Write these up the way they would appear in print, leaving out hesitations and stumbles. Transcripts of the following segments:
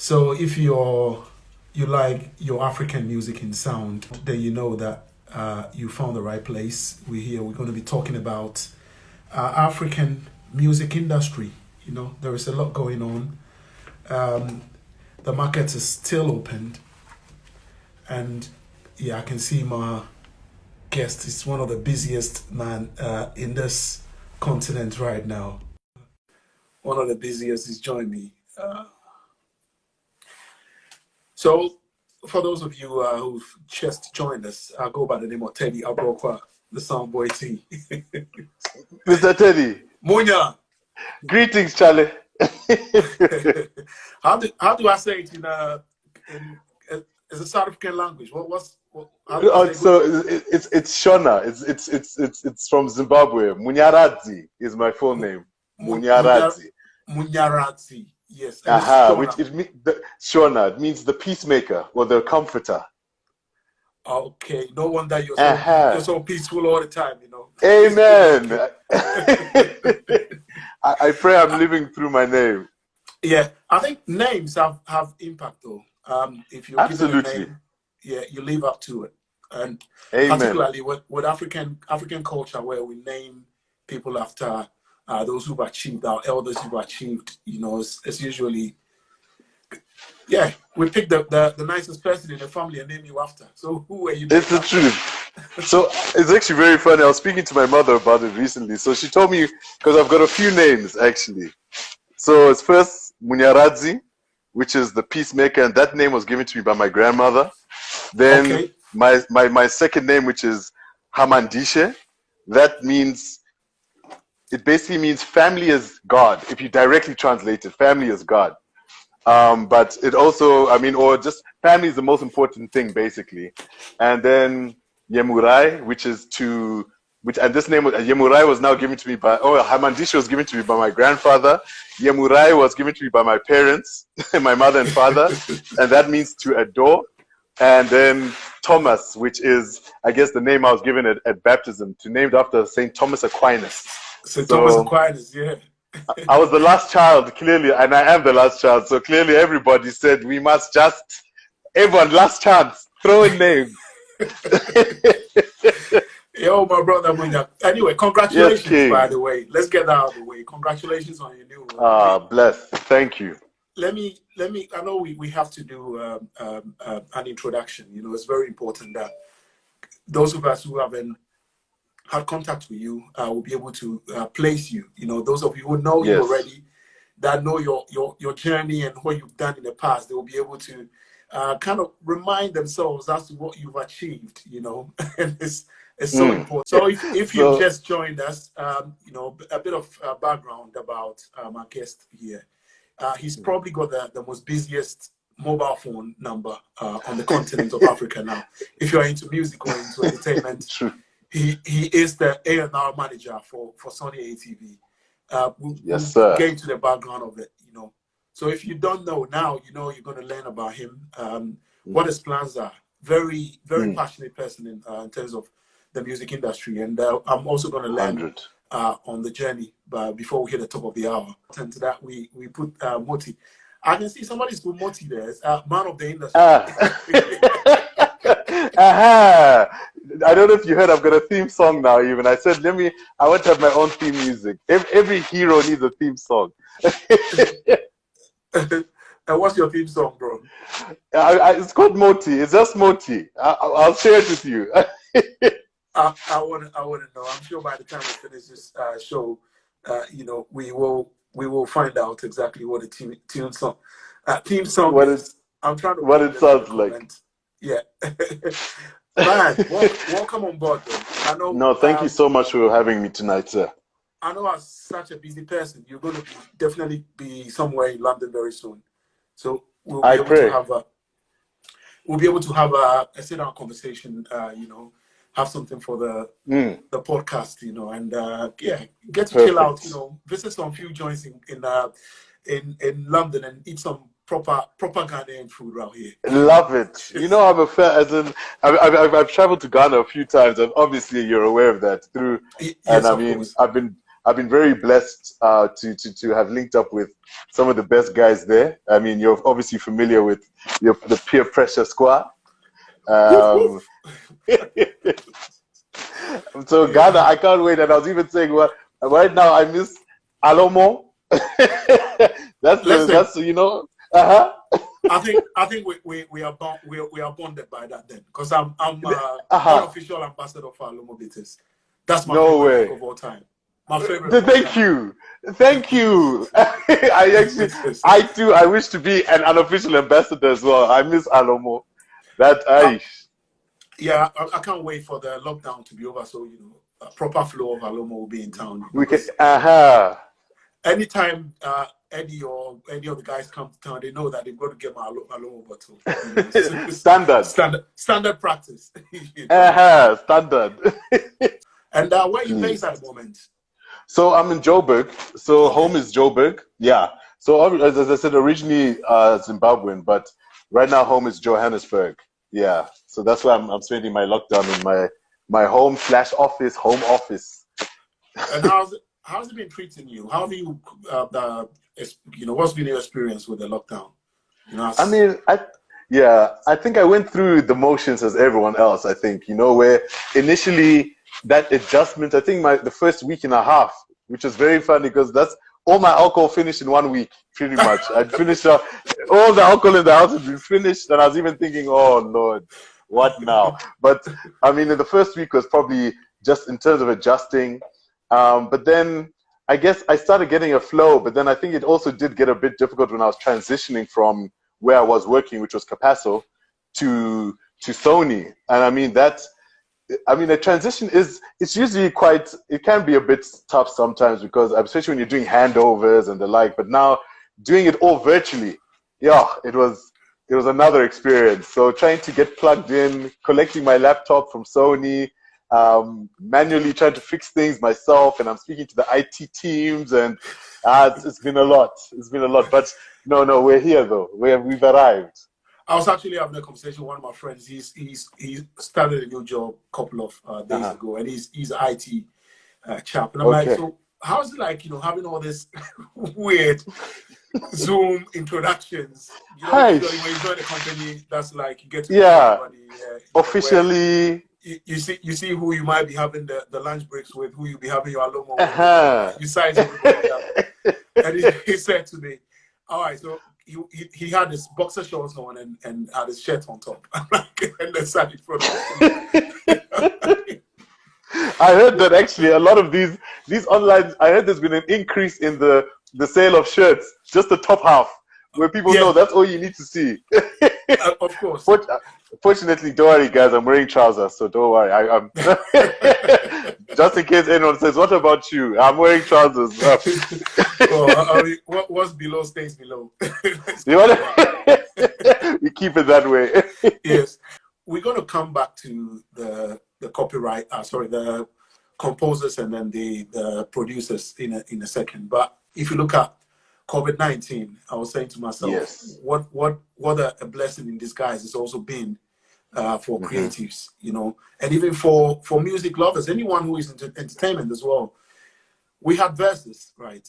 So if you like your African music in sound, then you know that you found the right place. We're going to be talking about African music industry. You know, there is a lot going on. Um, the market is still opened, and yeah, I can see my guest is one of the busiest man in this continent right now. One of the busiest is joining me. So, for those of you who've just joined us, I go by the name of Teddy Abrokwa, the Soundboy T. Mr. Teddy, Munya, greetings, Charlie. how do I say it in it's a South African language? How do I say So it's Shona. It's from Zimbabwe. Munyaradzi is my full name. Munyaradzi. Munyaradzi, yes. And it's Aha, Shona. Shona. It means the peacemaker or the comforter. Okay, no wonder you're so peaceful all the time, you know. Amen. I pray I'm living through my name. Yeah, I think names have impact though. If you're given a name, yeah, you live up to it. And Amen. particularly with African culture, where we name people after those who've achieved, our elders who've achieved, you know, it's usually, yeah, we pick the nicest person in the family and name you after. So who are you? It's the truth. So it's actually very funny. I was speaking to my mother about it recently. So she told me, because I've got a few names actually. So it's first Munyaradzi, which is the peacemaker, and that name was given to me by my grandmother. Then my second name, which is Hamandishe, it basically means family is God. If you directly translate it, family is God. But it also, or just family is the most important thing, basically. And then Yemurai, and this name, Yemurai was now given to me Hamandisha was given to me by my grandfather. Yemurai was given to me by my parents, my mother and father, and that means to adore. And then Thomas, which is, I guess, the name I was given at baptism, named after Saint Thomas Aquinas. Thomas Aquinas, yeah. I was the last child, clearly, and I am the last child. So clearly, everybody said we must everyone, last chance, throw a name. Yo, my brother Munya. Anyway, congratulations, by the way. Let's get that out of the way. Congratulations on your new one. Bless. Thank you. Let me. I know we have to do an introduction. You know, it's very important that those of us who haven't had contact with you will be able to place you. You know, those of you who know you already, that know your journey and what you've done in the past, they will be able to kind of remind themselves as to what you've achieved. You know, and it's so important. So if you just joined us, you know, a bit of background about our guest here. He's probably got the most busiest mobile phone number on the continent of Africa now. If you're into music or into entertainment, he is the A&R Manager for SonyATV. Yes, sir. We'll get into the background of it, you know. So if you don't know now, you know you're going to learn about him. What his plans are. Very, very passionate person in terms of the music industry, and I'm also going to learn on the journey. But before we hit the top of the hour, and to that we put Moti. I can see somebody's put Moti there. It's man of the industry. I don't know if you heard. I've got a theme song now. Even I said, I want to have my own theme music. Every hero needs a theme song. And what's your theme song, bro? It's called Moti. It's just Moti. I'll share it with you. I want to know. I'm sure by the time we finish this show, you know, we will find out exactly what the theme song is. I'm trying to what it sounds like. Yeah. Man, welcome on board, though. I know. No, thank you so much for having me tonight, sir. I know as such a busy person, you're going to definitely be somewhere in London very soon. So we'll be able to have a sit-down conversation. You know, have something for the podcast. You know, and get to chill out. You know, visit some few joints in London and eat some proper Ghanaian food around here. Love it. You know, I'm a fan. I've traveled to Ghana a few times, and obviously you're aware of that. I've I've been very blessed to have linked up with some of the best guys there. I mean, you're obviously familiar with the peer pressure squad. Woof, So Ghana, I can't wait. And I was even saying, well, right now I miss Alomo. that's you know. I think we are bonded by that then, because I'm unofficial ambassador for Alomo Beaters. That's my favorite music of all time. My favorite. Thank you. I wish to be an unofficial ambassador as well. I miss Alomo. Yeah, I can't wait for the lockdown to be over, so a proper flow of Alomo will be in town. We can. Anytime Eddie or any of the guys come to town, they know that they've got to get my Alomo bottle. Standard practice. Standard. And where are you based at the moment? So I'm in Joburg. So home is Joburg. Yeah. So as I said, originally Zimbabwean, but right now home is Johannesburg. Yeah. So that's why I'm spending my lockdown in my home / office, home office. And how's it been treating you? How have you what's been your experience with the lockdown? I think I went through the motions as everyone else. I think where initially that adjustment. I think the first week and a half, which was very funny because that's all my alcohol finished in 1 week, pretty much. I'd finished all the alcohol in the house had been finished, and I was even thinking, oh Lord, what now? But I mean, in the first week was probably just in terms of adjusting. But then I guess I started getting a flow, but then I think it also did get a bit difficult when I was transitioning from where I was working, which was Capasso, to Sony. And I mean, the transition it's usually it can be a bit tough sometimes, because especially when you're doing handovers and the like, but now doing it all virtually, it was another experience. So trying to get plugged in, collecting my laptop from Sony, manually trying to fix things myself, and I'm speaking to the IT teams, and it's been a lot. But no, we're here though. We've arrived. I was actually having a conversation with one of my friends. He started a new job a couple of days ago, and he's an IT chap. And I'm like, so how's it like, having all this weird Zoom introductions? When you join a company, that's like you get to know everybody. Officially. You see who you might be having the lunch breaks with, who you be having your Alomo with. You size everybody up. And he said to me, all right, so he had his boxer shorts on and had his shirt on top. And then sat in front of him. I heard that actually a lot of these online, I heard there's been an increase in the sale of shirts, just the top half, where people know that's all you need to see. Of course. Fortunately, don't worry, guys. I'm wearing trousers, so don't worry. I'm just in case anyone says, "What about you?" I'm wearing trousers. What's below stays below. We keep it that way. Yes, we're going to come back to the copyright. The composers and then the producers in a second. But if you look at COVID-19, I was saying to myself, what a blessing in disguise it's also been for creatives, and even for music lovers, anyone who is into entertainment as well. We had Versus, right?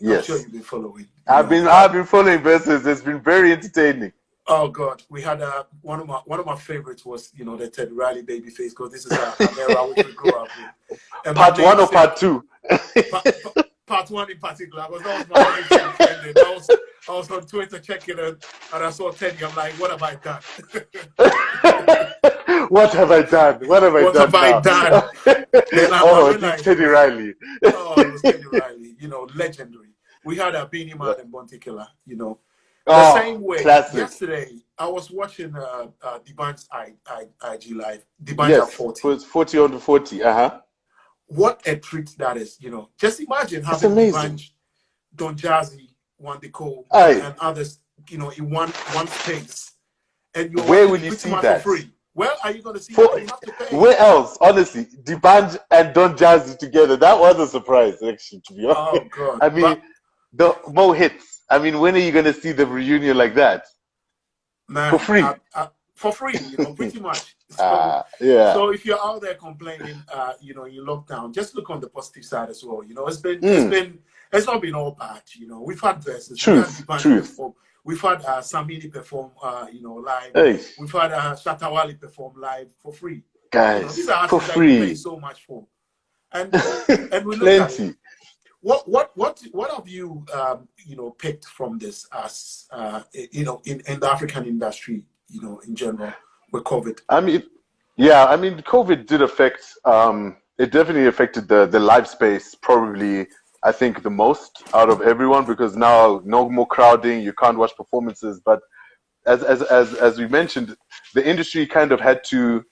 Yes. I'm sure you've been following. I've been following Versus. It's been very entertaining. Oh God, we had one of my favorites was the Teddy Riley Babyface, because this is an era which we grew up with. And part 1 or part 2? Part 1 in particular, because that was my favorite. I was on Twitter checking it, and I saw Teddy. I'm like, what have I done? What have I done? What have I done? Teddy Riley. It was Teddy Riley. Legendary. We had a Beanie Man and Bounty Killer. The same way. Classic. Yesterday, I was watching Diband's IG live. Diband at 40. It's 40 on the 40. What a treat that is, Just imagine having Diband, Don Jazzy, Wandiko, and others, in one space. And where will you see that? For free. Where are you going to see that? You have to pay. Where else? Honestly, Diband and Don Jazzy together. That was a surprise, actually, to be honest. Oh, God. I mean, the more hits. I mean, when are you going to see the reunion like that? Man, for free? for free, you know, pretty much. Yeah. So if you're out there complaining, you know, in lockdown, just look on the positive side as well. You know, it's not been all bad. You know, we've had verses, Truth. We've had Samini perform, you know, live. Hey. We've had Shatawali perform live for free. Guys, you know, these are for artists free. that you pay so much for, and we look Plenty. at it. What have you you know, picked from this as you know, in the African industry, you know, in general with COVID? I mean, yeah, I mean, COVID did affect. It definitely affected the live space, probably. I think the most out of everyone, because now no more crowding, you can't watch performances. But as we mentioned, the industry kind of had to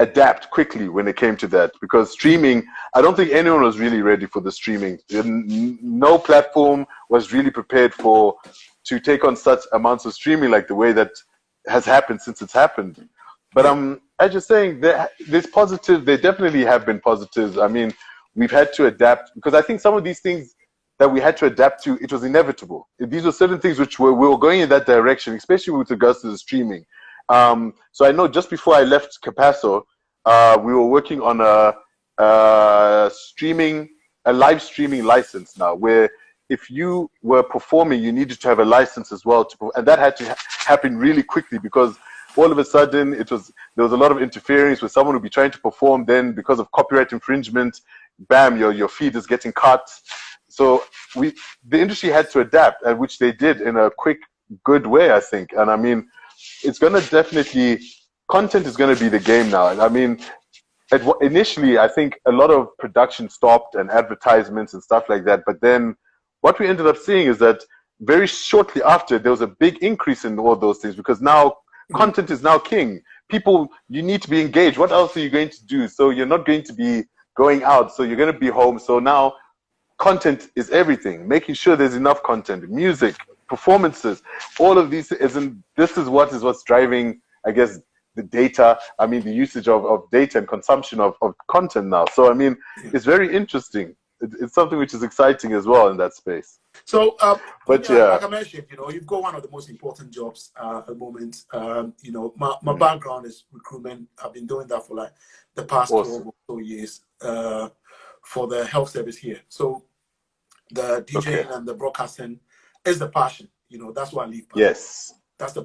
adapt quickly when it came to that, because streaming, I don't think anyone was really ready for the streaming. No platform was really prepared to take on such amounts of streaming like the way that has happened since it's happened. But as you're saying, there's positive. There definitely have been positives. I mean, we've had to adapt, because I think some of these things that we had to adapt to, it was inevitable. These were certain things which we were going in that direction, especially with regards to the streaming. So I know just before I left Capasso, we were working on a live streaming license now, where if you were performing, you needed to have a license as well, and that had to happen really quickly, because all of a sudden there was a lot of interference with someone who would be trying to perform. Then because of copyright infringement, bam, your feed is getting cut. So the industry had to adapt, and which they did in a quick, good way, I think. And I mean, it's going to definitely, content is going to be the game now. I mean, initially, I think a lot of production stopped and advertisements and stuff like that. But then what we ended up seeing is that very shortly after, there was a big increase in all those things, because now content is now king. People, you need to be engaged. What else are you going to do? So you're not going to be going out. So you're going to be home. So now content is everything. Making sure there's enough content, music, performances, all of these. This is what's driving, I guess, the data. I mean, the usage of data and consumption of content now. So I mean, it's very interesting. It's something which is exciting as well in that space. So, but like I mentioned, you know, you've got one of the most important jobs at the moment. You know, my background is recruitment. I've been doing that for like the past 12 or so years for the health service here. So the DJing and the broadcasting is the passion. You know, that's what I live by. Yes. That's the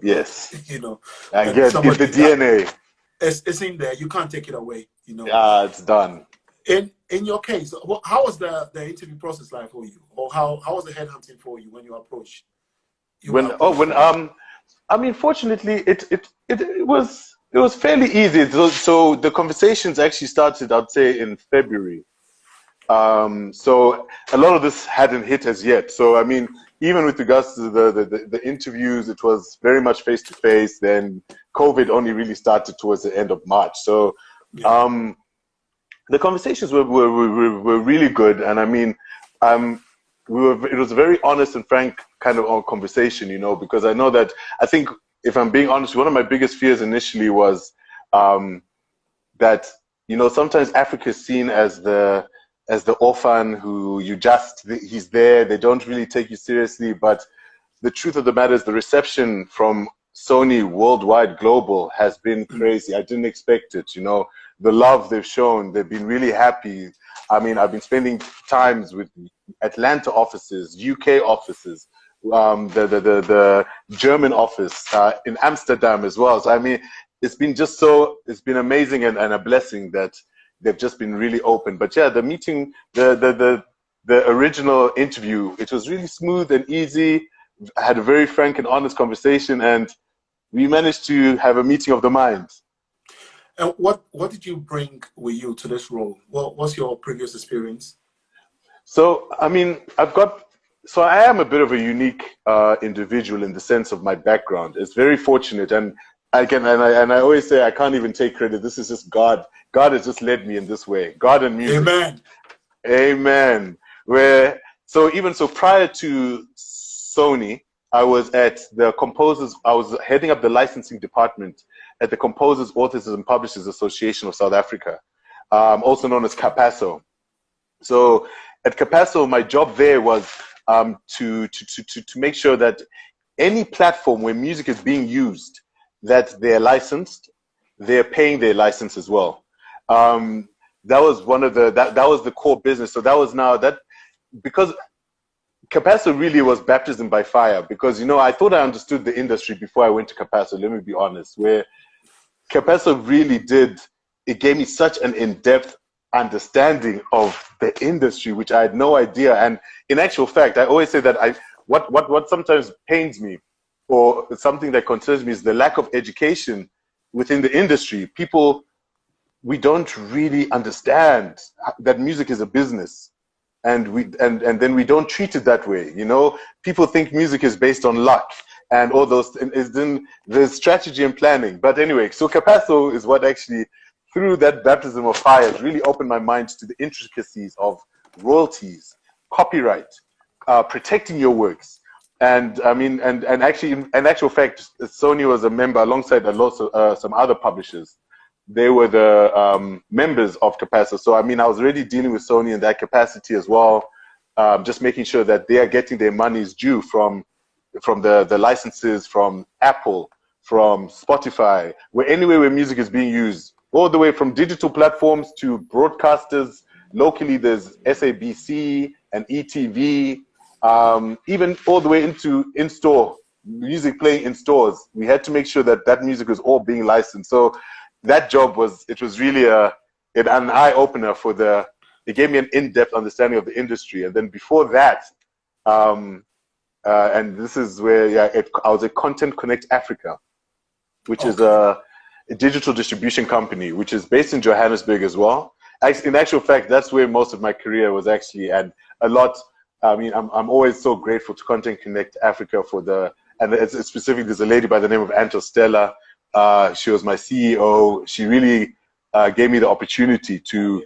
you know. I guess it's the DNA. It's in there. You can't take it away. You know. Yeah, it's done. In your case, how was the interview process like for you, or how was the headhunting for you when you approached? I mean, fortunately, it was fairly easy. So the conversations actually started, I'd say, in February. So a lot of this hadn't hit as yet. So I mean, even with regards to the interviews, it was very much face to face. Then COVID only really started towards the end of March. So the conversations were really good, and I mean, it was a very honest and frank kind of conversation, you know, because I know that, I think, if I'm being honest, one of my biggest fears initially was that, you know, sometimes Africa is seen as the orphan who he's there, they don't really take you seriously. But the truth of the matter is the reception from Sony worldwide, global, has been crazy. I didn't expect it, you know. The love they've shown, they've been really happy. I mean, I've been spending times with Atlanta offices, UK offices, the German office, in Amsterdam as well. So I mean, it's been amazing and a blessing that they've just been really open. But yeah, the meeting, the original interview, it was really smooth and easy. I had a very frank and honest conversation, and we managed to have a meeting of the minds. And what did you bring with you to this role? What's your previous experience? So, I mean, I am a bit of a unique individual in the sense of my background. It's very fortunate, and I always say I can't even take credit. This is just God. God has just led me in this way. God and music. Amen. Amen. Even prior to Sony, I was at the Composers. I was heading up the licensing department at the Composers, Authors, and Publishers Association of South Africa, also known as Capasso. So at Capasso, my job there was to make sure that any platform where music is being used, that they're licensed, they're paying their license as well. That was one of that was the core business. So that was now that, because Capasso really was baptism by fire, because, you know, I thought I understood the industry before I went to Capasso, let me be honest, where Capasso really did, it gave me such an in-depth understanding of the industry, which I had no idea. And in actual fact, I always say that what sometimes pains me, or something that concerns me, is the lack of education within the industry. People, we don't really understand that music is a business, and then we don't treat it that way. You know, people think music is based on luck and all those, and then there's strategy and planning. But anyway, so Capasso is what actually, through that baptism of fire, it really opened my mind to the intricacies of royalties, copyright, protecting your works. And I mean, and actually, in actual fact, Sony was a member alongside a lot of some other publishers. They were the members of Capasso. So I mean, I was already dealing with Sony in that capacity as well, just making sure that they are getting their money's due from the licenses, from Apple, from Spotify, anywhere where music is being used, all the way from digital platforms to broadcasters. Locally, there's SABC and ATV, even all the way into in-store music playing in stores. We had to make sure that that music was all being licensed. So that job was really an eye-opener for it gave me an in-depth understanding of the industry. And then before that, and this is where I was at Content Connect Africa, which is a digital distribution company, which is based in Johannesburg as well. In actual fact, that's where most of my career was actually, and a lot. I mean, I'm always so grateful to Content Connect Africa and it's specifically, there's a lady by the name of Anto Stella. She was my CEO. She really gave me the opportunity to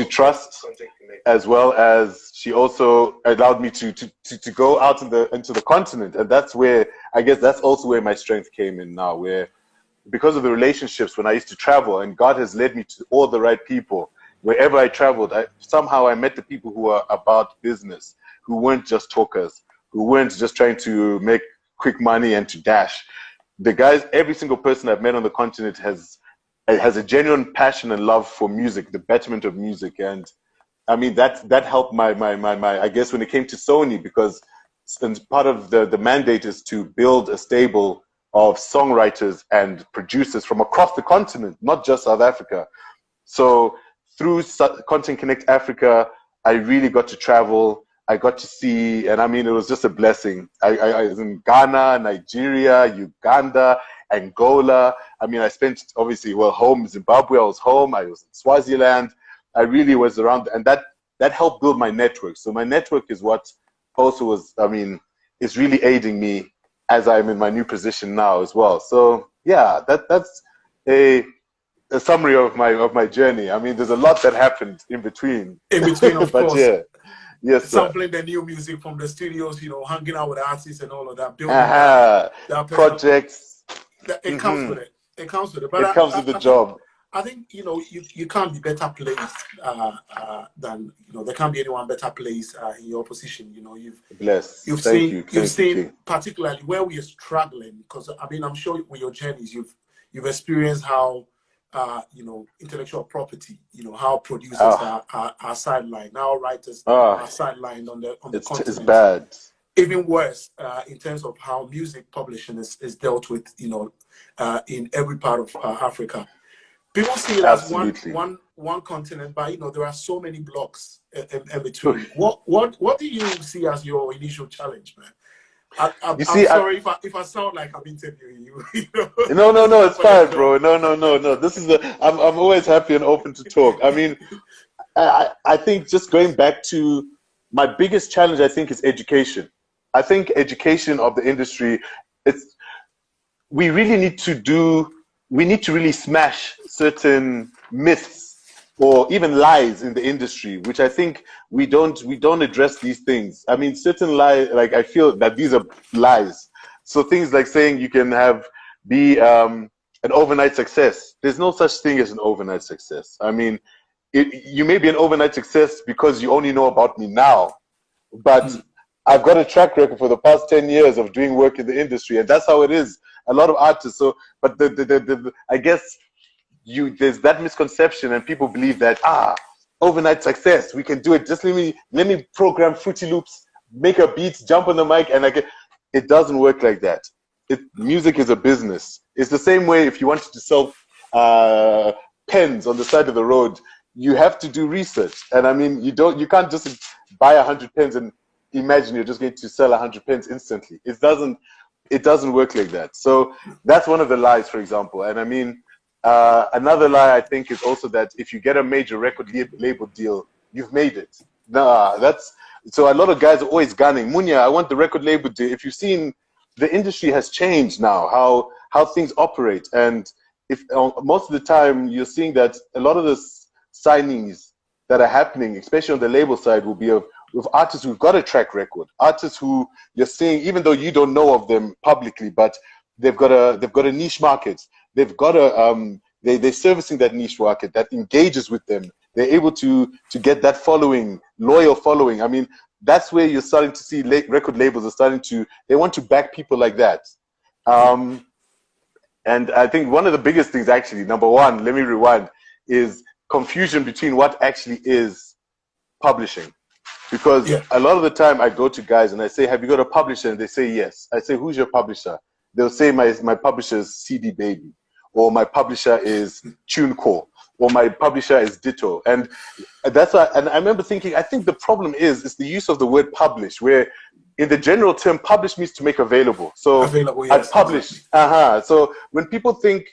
trust, as well as she also allowed me to go out into the continent. And that's where, I guess that's also where my strength came in now, where because of the relationships when I used to travel, and God has led me to all the right people. Wherever I traveled, somehow I met the people who are about business, who weren't just talkers, who weren't just trying to make quick money and to dash. The guys, every single person I've met on the continent has a genuine passion and love for music, the betterment of music. And I mean, that helped my I guess when it came to Sony, because part of the mandate is to build a stable of songwriters and producers from across the continent, not just South Africa. So through Content Connect Africa, I really got to travel. I got to see, and I mean, it was just a blessing. I was in Ghana, Nigeria, Uganda, Angola. I mean, I spent, obviously, home, Zimbabwe, I was home. I was in Swaziland. I really was around, and that helped build my network. So my network is what also was, I mean, is really aiding me as I'm in my new position now as well. So yeah, that's a summary of my journey. I mean, there's a lot that happened in between. Of but course. Yeah. Yes, sir. Sampling the new music from the studios, you know, hanging out with artists and all of that, building that projects. It comes with it. It comes with it. But it comes with the job. I think, you know, you can't be better placed than, you know, there can't be anyone better placed in your position. You know, you've seen particularly where we are struggling, because I mean, I'm sure with your journeys you've experienced how you know, intellectual property, you know, how producers are sidelined, how writers are sidelined on the continent. It's bad. Even worse, in terms of how music publishing is dealt with, you know, in every part of Africa. People see it as one continent, but you know, there are so many blocks in between. What do you see as your initial challenge, man? I'm sorry if I sound like I'm interviewing you. You know? No, it's fine, bro. No. This is I'm always happy and open to talk. I mean, I think just going back to my biggest challenge, I think, is education. I think education of the industry, we need to really smash certain myths or even lies in the industry, which I think we don't address these things. I mean, certain lies, like I feel that these are lies. So things like saying you can be an overnight success. There's no such thing as an overnight success. I mean, you may be an overnight success because you only know about me now, but I've got a track record for the past 10 years of doing work in the industry, and that's how it is. a lot of artists. So, but I guess there's that misconception, and people believe that overnight success, we can do it. Just let me program Fruity Loops, make a beat, jump on the mic, and it doesn't work like that. Music is a business. It's the same way if you wanted to sell pens on the side of the road, you have to do research. And I mean, you can't just buy 100 pens and imagine you're just going to sell 100 pens instantly. It doesn't work like that. So that's one of the lies, for example. And I mean, another lie I think is also that if you get a major record label deal, you've made it. So a lot of guys are always gunning. Munya, I want the record label deal. If you've seen, the industry has changed now, how things operate. And if most of the time you're seeing that a lot of the signings that are happening, especially on the label side, will be with artists who've got a track record, artists who you're seeing, even though you don't know of them publicly, but they've got a niche market. They've got they're servicing that niche market that engages with them. They're able to get that following, loyal following. I mean, that's where you're starting to see record labels are starting to, they want to back people like that. And I think one of the biggest things, actually, number one, let me rewind, is confusion between what actually is publishing. Because a lot of the time I go to guys and I say, have you got a publisher? And they say, yes. I say, who's your publisher? They'll say, my publisher is CD Baby, or my publisher is TuneCore, or my publisher is Ditto. And that's why, and I remember thinking, I think the problem is the use of the word publish, where in the general term, publish means to make available. So I publish. Exactly. So when people think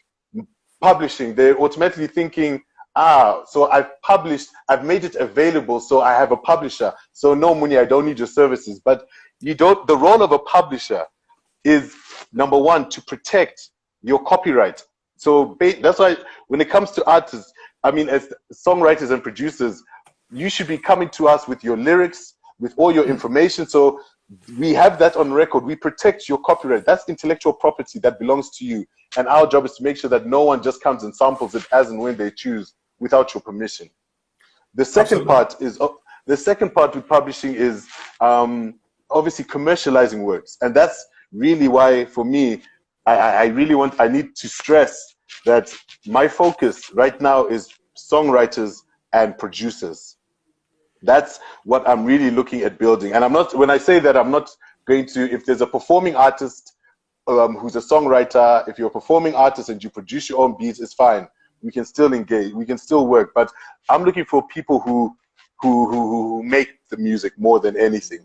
publishing, they're automatically thinking, so I've published, I've made it available, so I have a publisher. So no, Munya, I don't need your services. But you don't, the role of a publisher is, number one, to protect your copyright. So that's why when it comes to artists, I mean, as songwriters and producers, you should be coming to us with your lyrics, with all your information. So we have that on record. We protect your copyright. That's intellectual property that belongs to you. And our job is to make sure that no one just comes and samples it as and when they choose without your permission. The second part is, the second part with publishing is obviously commercializing works. And that's really why, for me, I need to stress that my focus right now is songwriters and producers. That's what I'm really looking at building. And I'm not, when I say that, I'm not going to, if there's a performing artist who's a songwriter, if you're a performing artist and you produce your own beats, it's fine. We can still engage, we can still work. But I'm looking for people who make the music more than anything.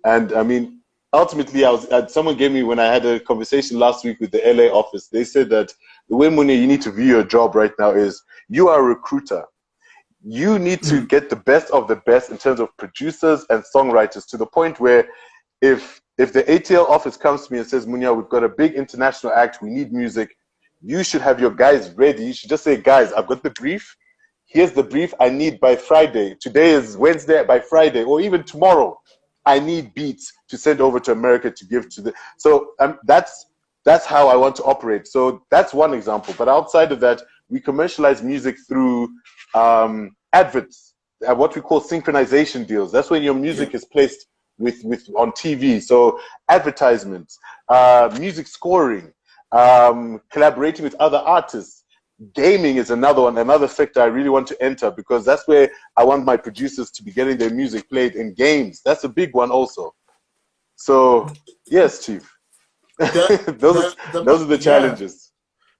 And I mean, ultimately, someone gave me, when I had a conversation last week with the LA office, they said that the way, Munya, you need to view your job right now is you are a recruiter. You need to get the best of the best in terms of producers and songwriters, to the point where if the ATL office comes to me and says, Munya, we've got a big international act, we need music, you should have your guys ready. You should just say, guys, I've got the brief. Here's the brief I need by Friday. Today is Wednesday, by Friday, or even tomorrow, I need beats to send over to America to give to the, so that's how I want to operate. So that's one example. But outside of that, we commercialize music through adverts, what we call synchronization deals. That's when your music is placed with on TV. So advertisements, music scoring, collaborating with other artists. Gaming is another one, another sector I really want to enter, because that's where I want my producers to be getting their music played in games. That's a big one also. So yes, Chief. Those are the challenges.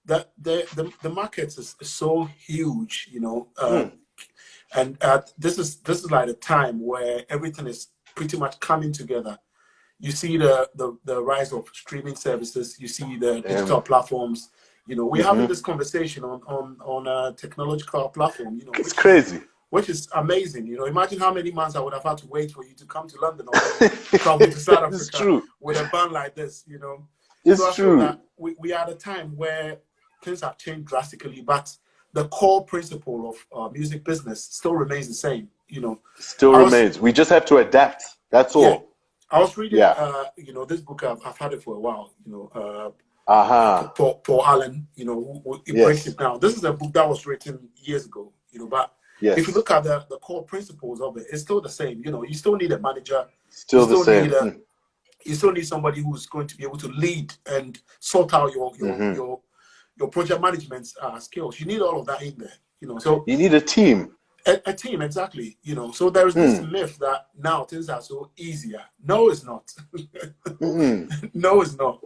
The market is so huge, you know, and this is like a time where everything is pretty much coming together. You see the rise of streaming services. You see the digital platforms. You know, we're having this conversation on a technological platform. You know, it's crazy, which is amazing. You know, imagine how many months I would have had to wait for you to come to London or come to South Africa. It's true. With a band like this. You know, it's true. That we are at a time where things have changed drastically, but the core principle of music business still remains the same. You know, still remains. We just have to adapt. That's all. Yeah. I was reading, you know, this book. I've had it for a while. You know. Paul Allen, you know, it breaks it down. This is a book that was written years ago, you know, but if you look at the core principles of it, it's still the same. You know, you still need a manager, still the same. Need you still need somebody who's going to be able to lead and sort out your project management skills. You need all of that in there, you know. So you need a team. A team, exactly. You know, so there's this myth that now things are so easier. No, it's not. No, it's not.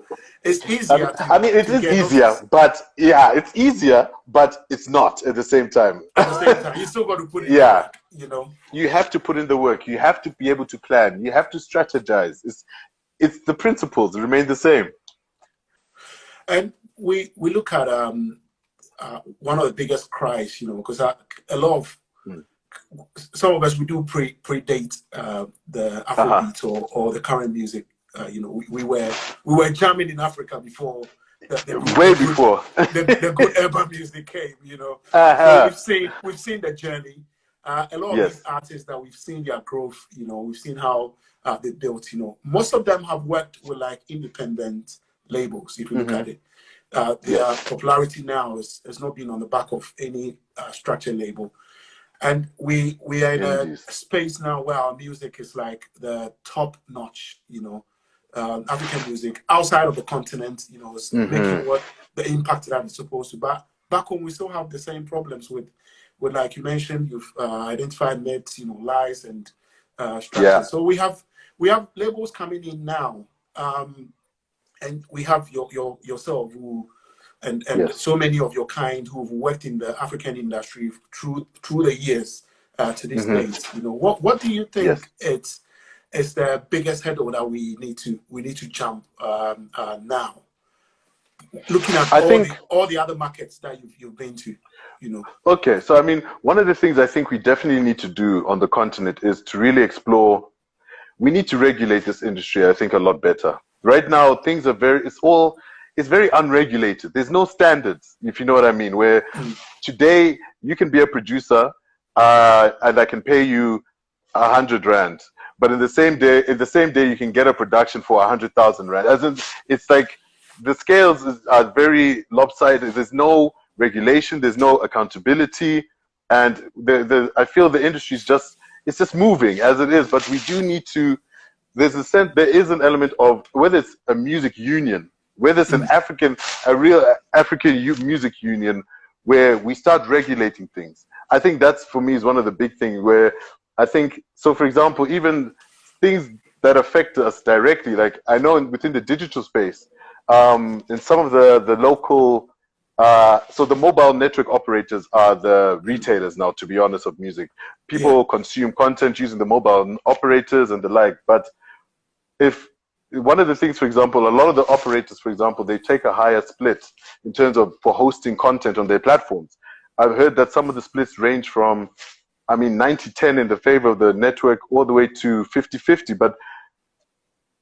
It's easier. I mean, it is easier, but yeah, it's easier, but it's not at the same time. At the same time, you still got to put in the work, you know. You have to put in the work. You have to be able to plan. You have to strategize. It's the principles remain the same. And we look at one of the biggest cries, you know, because a lot of some of us, we do predate the Afrobeat or the current music. You know, we were jamming in Africa before before the good urban music came. You know, so we've seen the journey. A lot of these artists that we've seen their growth. You know, we've seen how they built. You know, most of them have worked with like independent labels. If you look at it, their popularity now has not been on the back of any structured label. And we are in a space now where our music is like the top notch, you know, African music outside of the continent, you know, is making what the impact that it's supposed to. But back home, we still have the same problems with like you mentioned, you've identified myths, you know, lies and structures. So we have labels coming in now, and we have yourself who. And so many of your kind who've worked in the African industry through the years to this date. You know, what do you think is the biggest hurdle that we need to jump now? Looking at all the other markets that you've been to, you know. Okay, so I mean, one of the things I think we definitely need to do on the continent is to really explore. We need to regulate this industry, I think, a lot better. Right now, things are it's very unregulated. There's no standards, if you know what I mean, where today you can be a producer and I can pay you 100 Rand. But in the same day, you can get a production for 100,000 Rand. As in, it's like the scales are very lopsided. There's no regulation. There's no accountability. And I feel the industry it's just moving as it is. But we do need to, there is an element of, whether it's a music union, whether it's a real African music union, where we start regulating things. I think that's, for me, is one of the big things where I think, so for example, even things that affect us directly, like I know within the digital space, in some of the local, so the mobile network operators are the retailers now, to be honest, of music. People consume content using the mobile operators and the like, but one of the things, for example, a lot of the operators, for example, they take a higher split in terms of for hosting content on their platforms. I've heard that some of the splits range from, 90-10 in the favor of the network all the way to 50-50. But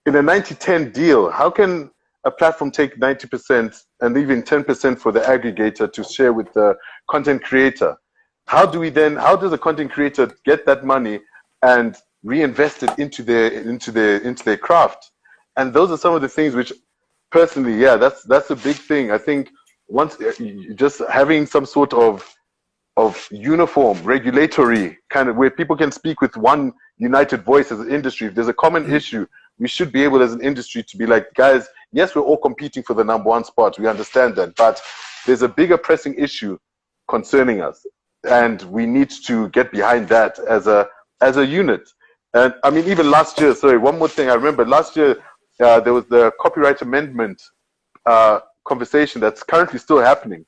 in a 90-10 deal, how can a platform take 90% and even 10% for the aggregator to share with the content creator? How does a content creator get that money and reinvest it into their craft? And those are some of the things which, personally, that's a big thing. I think once just having some sort of uniform regulatory kind of, where people can speak with one united voice as an industry. If there's a common issue, we should be able as an industry to be like, guys, yes, we're all competing for the #1 spot. We understand that, but there's a bigger pressing issue concerning us, and we need to get behind that as a unit. And I mean, even last year, sorry, one more thing. I remember last year, there was the copyright amendment conversation that's currently still happening.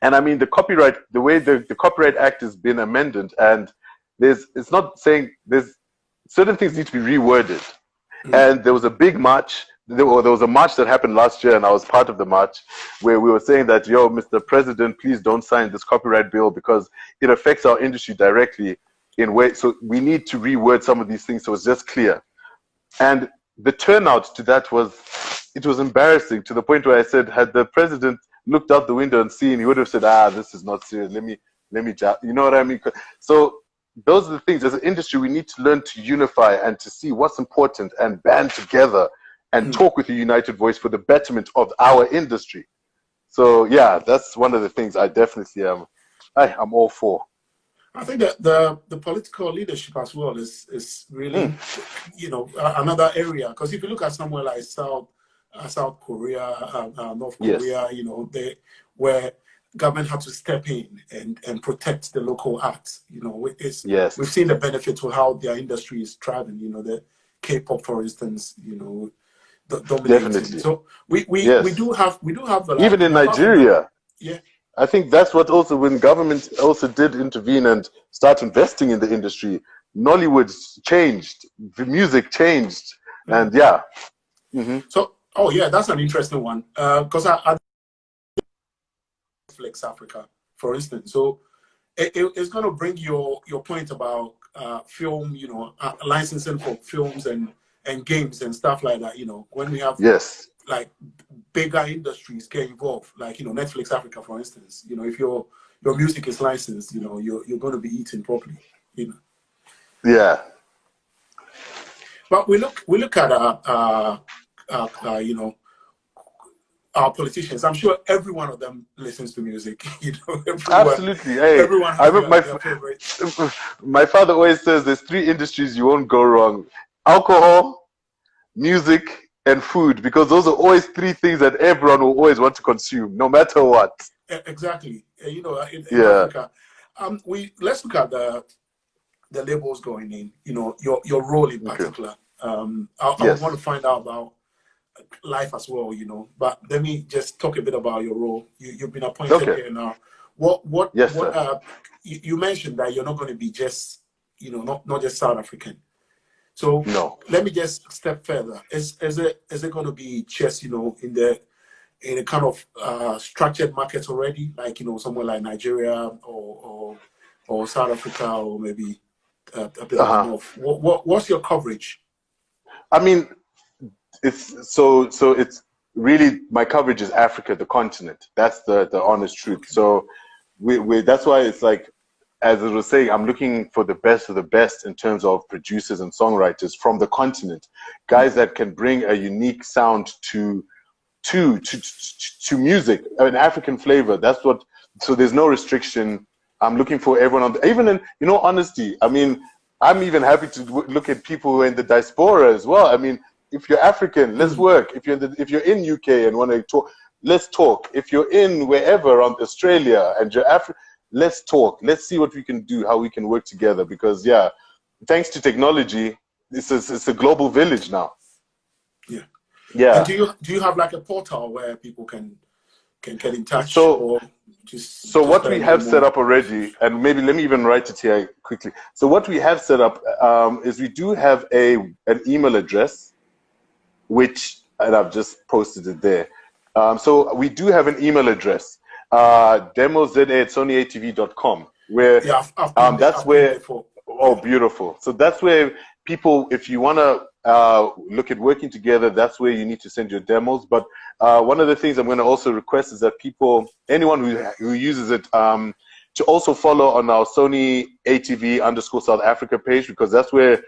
And I mean, the way the Copyright Act has been amended, and it's not saying certain things need to be reworded. And there was a big march. There was a march that happened last year, and I was part of the march, where we were saying that, yo, Mr. President, please don't sign this copyright bill because it affects our industry directly in ways. So we need to reword some of these things so it's just clear. And the turnout to that was embarrassing, to the point where I said, had the president looked out the window and seen, he would have said, this is not serious. Let me, you know what I mean? So those are the things. As an industry, we need to learn to unify and to see what's important and band together and talk with a united voice for the betterment of our industry. So yeah, that's one of the things I definitely I'm all for. I think that the political leadership as well is really, you know, another area. Because if you look at somewhere like South Korea, North Yes. Korea, you know, where government had to step in and protect the local arts. You know, Yes. we've seen the benefits of how their industry is thriving. You know, the K-pop, for instance, you know, dominating. Definitely. So we Yes. do have Even in Nigeria. Yeah. I think that's what also, when government also did intervene and start investing in the industry, Nollywood changed, the music changed, and yeah. So, oh yeah, that's an interesting one. Because I Netflix Africa, for instance. So it's going to bring your point about film, you know, licensing for films and games and stuff like that. You know, when we have Yes. like bigger industries get involved, like, you know, Netflix Africa, for instance. You know, if your music is licensed, you know, you're going to be eating properly. You know. Yeah. But we look at you know, our politicians. I'm sure every one of them listens to music. You know, Absolutely. Hey, everyone has their favorite. My father always says there's 3 industries you won't go wrong: alcohol, music, and food, because those are always 3 things that everyone will always want to consume, no matter what. Exactly. You know, in Yeah. Africa, let's look at the labels going in. You know, your role in particular. I Yes. want to find out about life as well, you know. But let me just talk a bit about your role. You've been appointed here now. Yes, sir. You mentioned that you're not going to be just, you know, not just South African. So No. let me just step further. Is it going to be just, you know, in a kind of structured market already, like, you know, somewhere like Nigeria or South Africa, or maybe a bit of the north? What's your coverage? I mean, it's so it's really, my coverage is Africa, the continent. That's the honest truth. Okay. So we that's why it's like, as I was saying, I'm looking for the best of the best in terms of producers and songwriters from the continent, guys that can bring a unique sound to music, an African flavor. That's what. So there's no restriction. I'm looking for everyone even in, you know, honesty. I mean, I'm even happy to look at people who are in the diaspora as well. I mean, if you're African, let's work. If you're in UK and want to talk, let's talk. If you're in wherever around Australia and you're African, let's talk. Let's see what we can do, how we can work together. Because yeah, thanks to technology, it's a global village now. Yeah. Yeah. And do you have like a portal where people can get in touch? So what we have set up already, and maybe let me even write it here quickly. So what we have set up is we do have an email address, and I've just posted it there. So we do have an email address, demoza@sonyatv.com, where that's where. Oh, beautiful. So that's where people, if you want to look at working together, that's where you need to send your demos. But one of the things I'm going to also request is that anyone who uses it, to also follow on our SonyATV_South Africa page, because that's where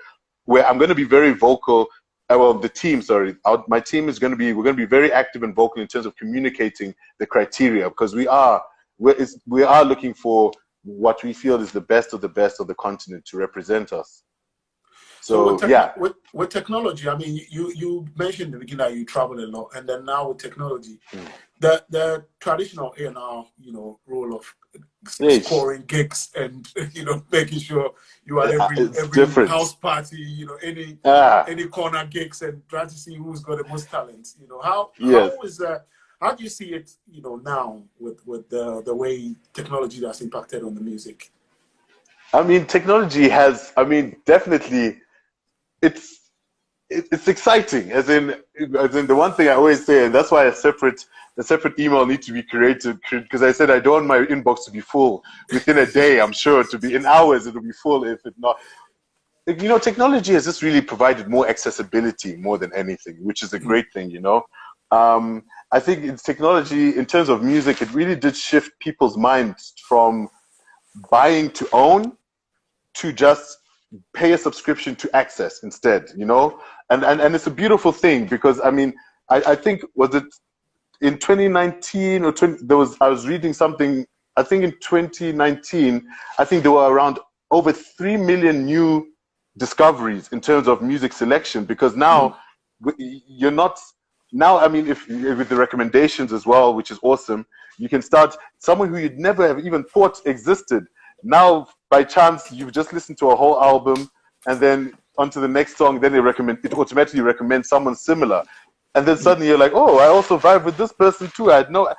I'm going to be very vocal. Well, the team, sorry, my team we're going to be very active and vocal in terms of communicating the criteria, because we are looking for what we feel is the best of the continent to represent us. So with technology, I mean, you mentioned in the beginning that you travel a lot, and then now with technology, the traditional A&R, you know, role of scoring gigs and, you know, making sure you are every house party, you know, any corner gigs, and trying to see who's got the most talent. You know, how is that? How do you see it, you know, now with the way technology has impacted on the music? I mean, technology has. I mean, definitely. It's exciting, as in the one thing I always say, and that's why a separate email needs to be created, because I said I don't want my inbox to be full within a day. I'm sure to be in hours it'll be full if it not. You know, technology has just really provided more accessibility more than anything, which is a great thing. You know, I think it's technology in terms of music. It really did shift people's minds from buying to own to just pay a subscription to access instead, you know, and it's a beautiful thing, because I mean, I think, was it in 2019 or I was reading something I think in 2019, I think there were around over 3 million new discoveries in terms of music selection, because now you're not, now, I mean, if with the recommendations as well, which is awesome, you can start someone who you'd never have even thought existed. Now, by chance, you've just listened to a whole album, and then onto the next song, then it automatically recommends someone similar. And then suddenly you're like, oh, I also vibe with this person too. I had no,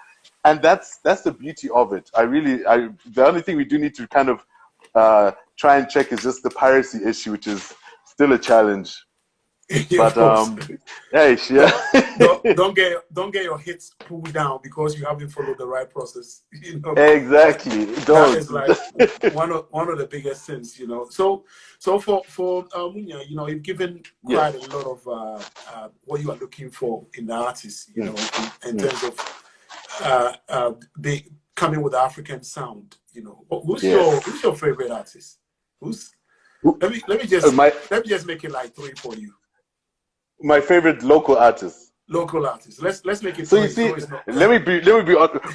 and that's the beauty of it. The only thing we do need to kind of try and check is just the piracy issue, which is still a challenge. Yeah, but hey, yeah. don't get your hits pulled down because you haven't followed the right process. You know, exactly. That is like one of the biggest sins. You know, so for Munya, you know, you've given quite a lot of what you are looking for in the artist. You know, in terms of coming with the African sound. You know, who's your favorite artist? Let me just make it like 3 for you. My favorite local artist. Local artist. Let's make it. So you see, let me be.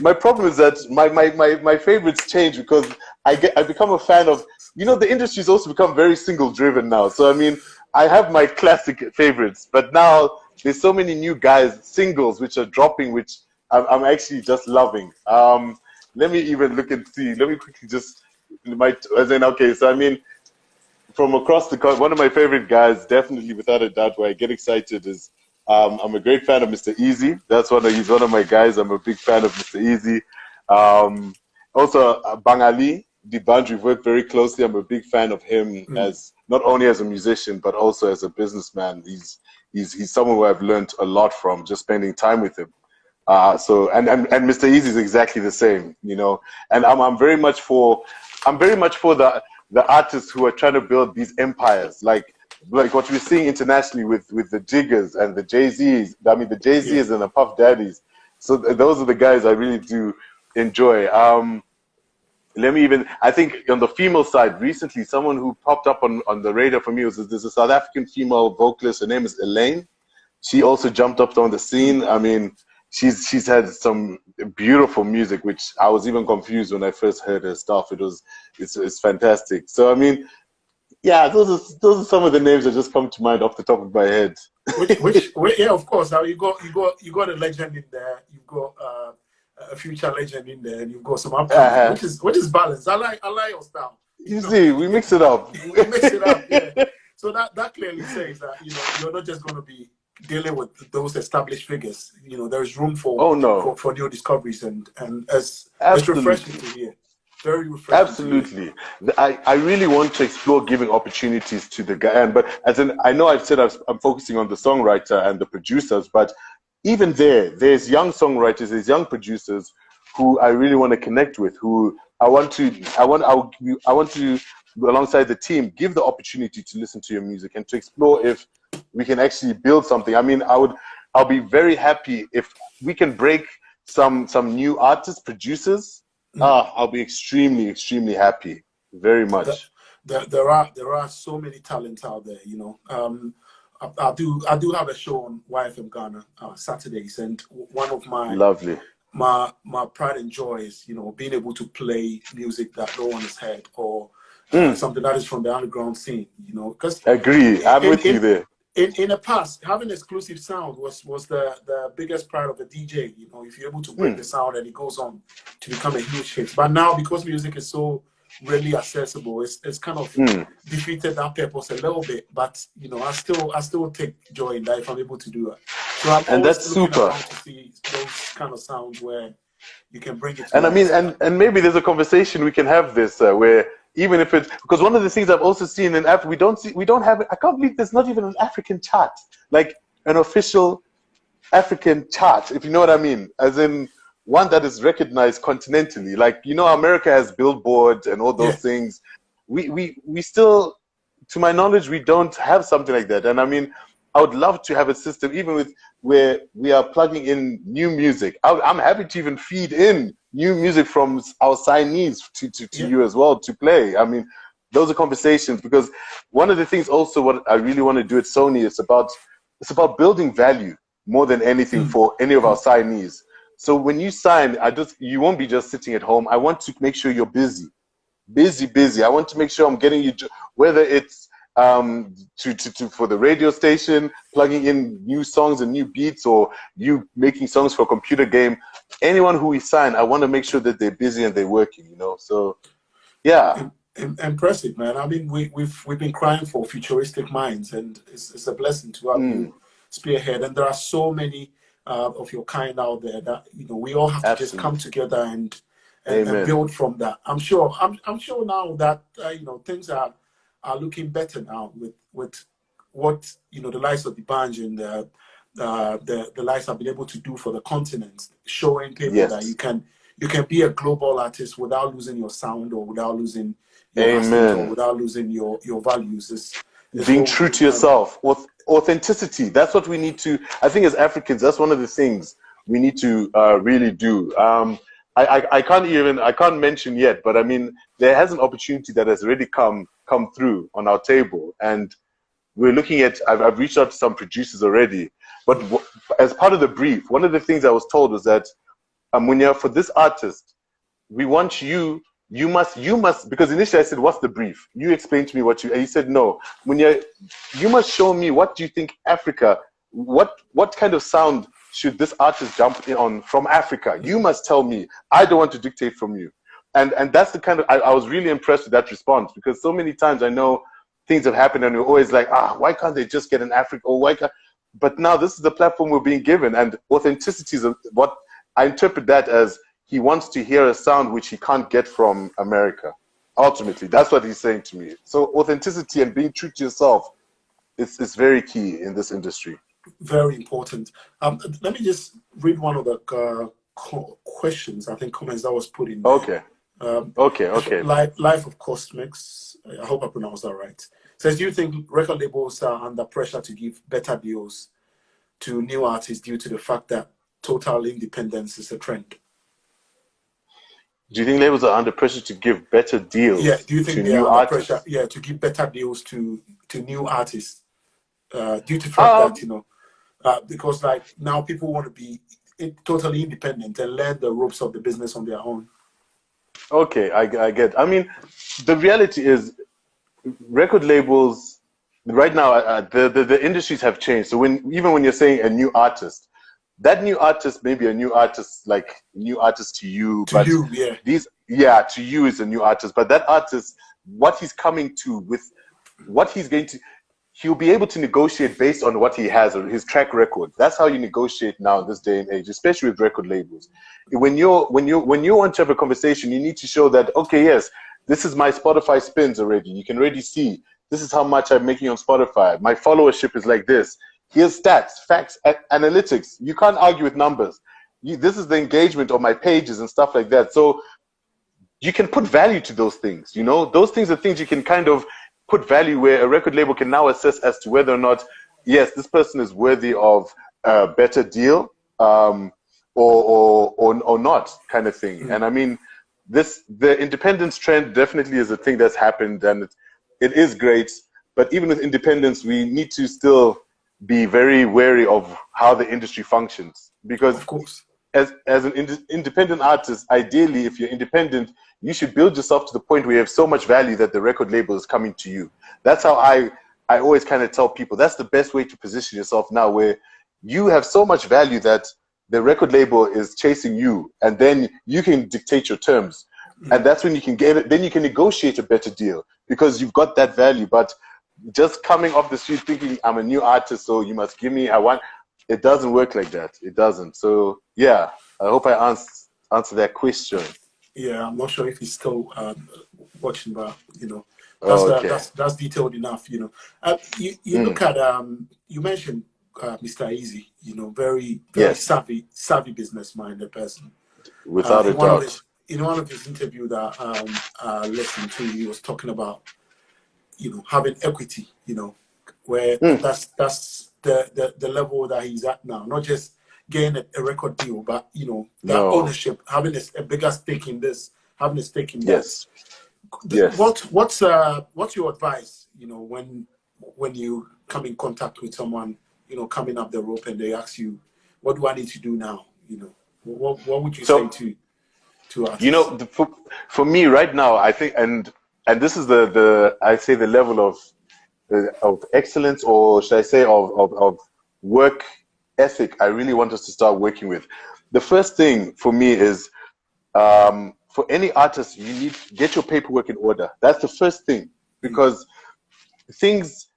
My problem is that my favorites change because I become a fan of. You know, the industry's also become very single driven now. So I mean, I have my classic favorites, but now there's so many new guys singles which are dropping, which I'm actually just loving. Let me even look and see. Let me quickly just okay. So I mean, from across the country, one of my favorite guys, definitely without a doubt, where I get excited is I'm a great fan of Mr. Easy. He's one of my guys. I'm a big fan of Mr. Easy. Also, Bangali Dibanj, we've worked very closely. I'm a big fan of him as not only as a musician but also as a businessman. He's someone who I've learned a lot from just spending time with him. So Mr. Easy is exactly the same, you know. And I'm very much for the artists who are trying to build these empires, like what we're seeing internationally with the Jiggers and the Jay-Z's. I mean, the Jay-Z's and the Puff Daddies. So those are the guys I really do enjoy. I think on the female side, recently, someone who popped up on the radar for me there's a South African female vocalist. Her name is Elaine. She also jumped up on the scene. I mean, she's had some beautiful music, which I was even confused when I first heard her stuff. It's fantastic. So I mean, yeah, those are some of the names that just come to mind off the top of my head. Yeah, of course. Now you got a legend in there. You've got a future legend in there, and you've got some upcoming, which is balanced. I like your style. You see, we mix it up. We mix it up. Yeah. So that clearly says that you're not just going to be dealing with those established figures. You know, there's room for new discoveries, and it's refreshing to hear. Very refreshing. Absolutely. I really want to explore giving opportunities to the guy. But I know I've said I'm focusing on the songwriter and the producers, but even there's young songwriters, there's young producers who I really want to connect with, who I want to alongside the team, give the opportunity to listen to your music and to explore if we can actually build something. I mean, I'll be very happy if we can break some new artists, producers. I'll be extremely, extremely happy. Very much. There are so many talents out there, you know. I do have a show on YFM Ghana Saturdays, and one of my my pride and joy is, you know, being able to play music that no one has heard, or something that is from the underground scene, you know. Because agree, I'm with you there. In the past, having exclusive sound was the biggest pride of the DJ. You know, if you're able to break the sound and it goes on to become a huge hit. But now, because music is so readily accessible, it's kind of defeated that purpose a little bit. But you know, I still take joy in that if I'm able to do it. So I'm that's super to see those kind of sounds where you can bring it. And I mean, and maybe there's a conversation we can have this where. Even if it's because one of the things I've also seen in Africa, we don't have. I can't believe there's not even an African chart, like an official African chart, if you know what I mean, as in one that is recognized continentally. Like, you know, America has Billboard and all those things. We still, to my knowledge, we don't have something like that. And I mean, I would love to have a system, even with where we are plugging in new music. I'm happy to even feed in new music from our signees to you as well to play. I mean, those are conversations, because one of the things also what I really want to do at Sony is about building value more than anything for any of our signees. So when you sign, you won't be just sitting at home. I want to make sure you're busy. Busy. I want to make sure I'm getting you, whether it's for the radio station, plugging in new songs and new beats, or you making songs for a computer game. Anyone who we sign, I want to make sure that they're busy and they're working, you know. So yeah. Impressive, man. I mean, we've been crying for futuristic minds, and it's a blessing to have you spearhead. And there are so many of your kind out there that, you know, we all have to just come together and build from that. I'm sure now that you know, things are looking better now with what, you know, the likes of the Banj and the likes have been able to do for the continent, showing people that you can be a global artist without losing your sound, or without losing your accent, or without losing your values. It's being true to yourself. Authenticity. That's what we need to, I think as Africans, that's one of the things we need to really do. I can't mention yet, but I mean, there has an opportunity that has already come through on our table, and we're looking at, I've reached out to some producers already, but as part of the brief, one of the things I was told was that, Munya, for this artist, we want you must, because initially I said, what's the brief? You explained to me and you said, no, Munya, you must show me, what do you think Africa, what kind of sound should this artist jump in on from Africa? You must tell me. I don't want to dictate from you. And that's the kind of, I was really impressed with that response, because so many times I know things have happened and we're always like, why can't they just get an Africa, or why can't, but now this is the platform we're being given, and authenticity is what I interpret that as. He wants to hear a sound which he can't get from America. Ultimately, that's what he's saying to me. So authenticity and being true to yourself is very key in this industry. Very important. Let me just read one of the questions, I think comments that was put in there. Okay. Life of Cosmics, I hope I pronounced that right. Says, do you think record labels are under pressure to give better deals to new artists due to the fact that total independence is a trend? Do you think labels are under pressure to give better deals? Yeah, do you think they are under pressure? Yeah, to give better deals to new artists due to the fact that, you know, because like now people want to be totally independent and learn the ropes of the business on their own. Okay, I get. I mean, the reality is, record labels right now, the industries have changed. So even when you're saying a new artist, that new artist may be a new artist, like new artist to you. To you, yeah. To you is a new artist. But that artist, what he's coming to with, what he's going to, he'll be able to negotiate based on what he has or his track record. That's how you negotiate now in this day and age, especially with record labels. When you want to have a conversation, you need to show that, okay, yes, this is my Spotify spins already. You can already see this is how much I'm making on Spotify. My followership is like this. Here's stats, facts, analytics. You can't argue with numbers. This is the engagement of my pages and stuff like that. So you can put value to those things. You know, those things are things you can kind of put value, where a record label can now assess as to whether or not, yes, this person is worthy of a better deal, or not, kind of thing. And I mean, the independence trend definitely is a thing that's happened, and it is great. But even with independence, we need to still be very wary of how the industry functions, because of course, as an independent artist, ideally, if you're independent, you should build yourself to the point where you have so much value that the record label is coming to you. That's how I always kind of tell people, that's the best way to position yourself now, where you have so much value that the record label is chasing you, and then you can dictate your terms. And that's when you can get it, then you can negotiate a better deal, because you've got that value. But just coming off the street thinking I'm a new artist, so you must give me, I want, it doesn't work like that. It doesn't. So yeah, I hope I answer that question. Yeah, I'm not sure if he's still watching, but you know, that's detailed enough. You know, you look at you mentioned Mr. Easy. You know, very savvy business-minded person. Without a doubt. In one of his interviews that I listened to, he was talking about, you know, having equity. You know, where that's the level that he's at now. Not just getting a record deal, but you know, that ownership, having a bigger stake in this, having a stake in that. Yes. What's your advice? You know, when you come in contact with someone, you know, coming up the rope, and they ask you, "What do I need to do now?" You know. What would you So, say to artists? you know, for me right now, I think, and this is the I say the level of excellence, or should I say of work ethic I really want us to start working with. The first thing for me is, for any artist, you need to get your paperwork in order. That's the first thing, because things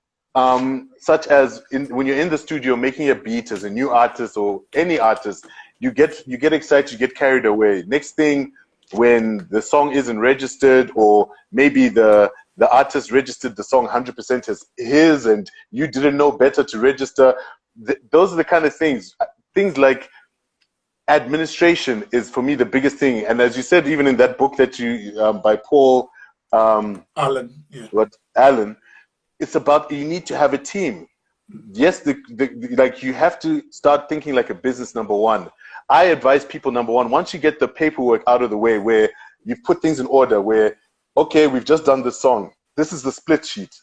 such as when you're in the studio making a beat as a new artist or any artist, you get excited, you get carried away. Next thing, when the song isn't registered, or maybe the artist registered the song 100% as his and you didn't know better to register, those are the kind of things like administration is for me the biggest thing. And as you said, even in that book that you by Paul Allen, Allen, it's about, you need to have a team. Yes, like you have to start thinking like a business, number one. I advise people, number one, once you get the paperwork out of the way, where you've put things in order, where, okay, we've just done this song, this is the split sheet,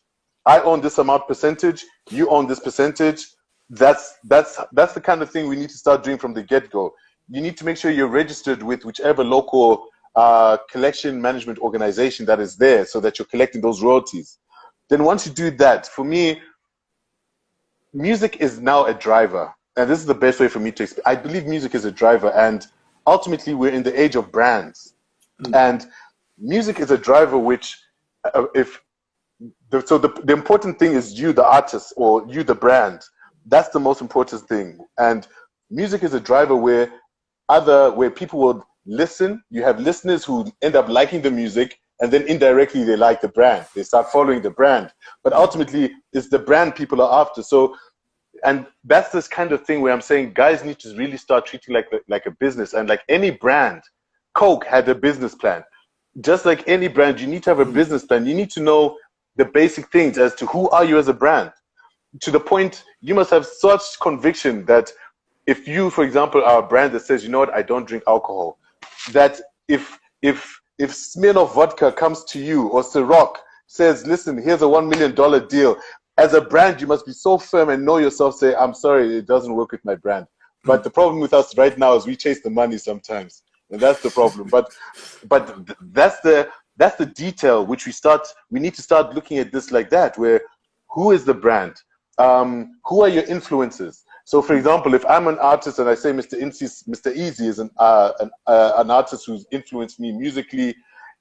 I own this amount percentage, you own this percentage. That's the kind of thing we need to start doing from the get-go. You need to make sure you're registered with whichever local collection management organization that is there, so that you're collecting those royalties. Then once you do that, for me, music is now a driver. And this is the best way for me to explain. I believe music is a driver, and ultimately we're in the age of brands. And music is a driver which, the important thing is you, the artist, or you, the brand. That's the most important thing. And music is a driver where people will listen. You have listeners who end up liking the music, and then indirectly they like the brand. They start following the brand. But ultimately, it's the brand people are after. So, and that's this kind of thing where I'm saying guys need to really start treating like a business. And like any brand, Coke had a business plan. Just like any brand, you need to have a business plan. You need to know the basic things as to who are you as a brand. To the point, you must have such conviction that if you, for example, are a brand that says, you know what, I don't drink alcohol, that if Smirnoff vodka comes to you, or Ciroc says, listen, here's a $1 million deal, as a brand, you must be so firm and know yourself, say, I'm sorry, it doesn't work with my brand. But the problem with us right now is we chase the money sometimes. And that's the problem. But that's the detail which we need to start looking at this like that, where who is the brand? Who are your influences? So, for example, if I'm an artist and I say Mr. Easy is an artist who's influenced me musically,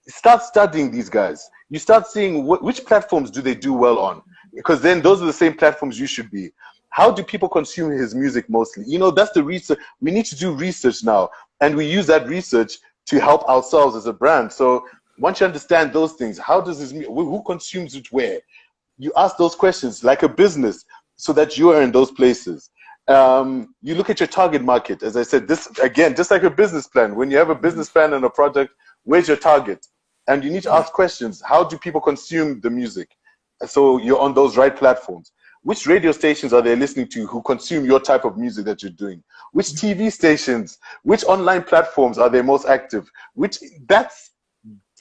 start studying these guys. You start seeing which platforms do they do well on, because then those are the same platforms you should be. How do people consume his music mostly? You know, that's the research. We need to do research now, and we use that research to help ourselves as a brand. So once you understand those things, how does this, who consumes it where? You ask those questions like a business, so that you are in those places. You look at your target market. As I said, this again, just like a business plan. When you have a business plan and a project, where's your target? And you need to ask questions. How do people consume the music? So you're on those right platforms. Which radio stations are they listening to who consume your type of music that you're doing? Which TV stations, which online platforms are they most active?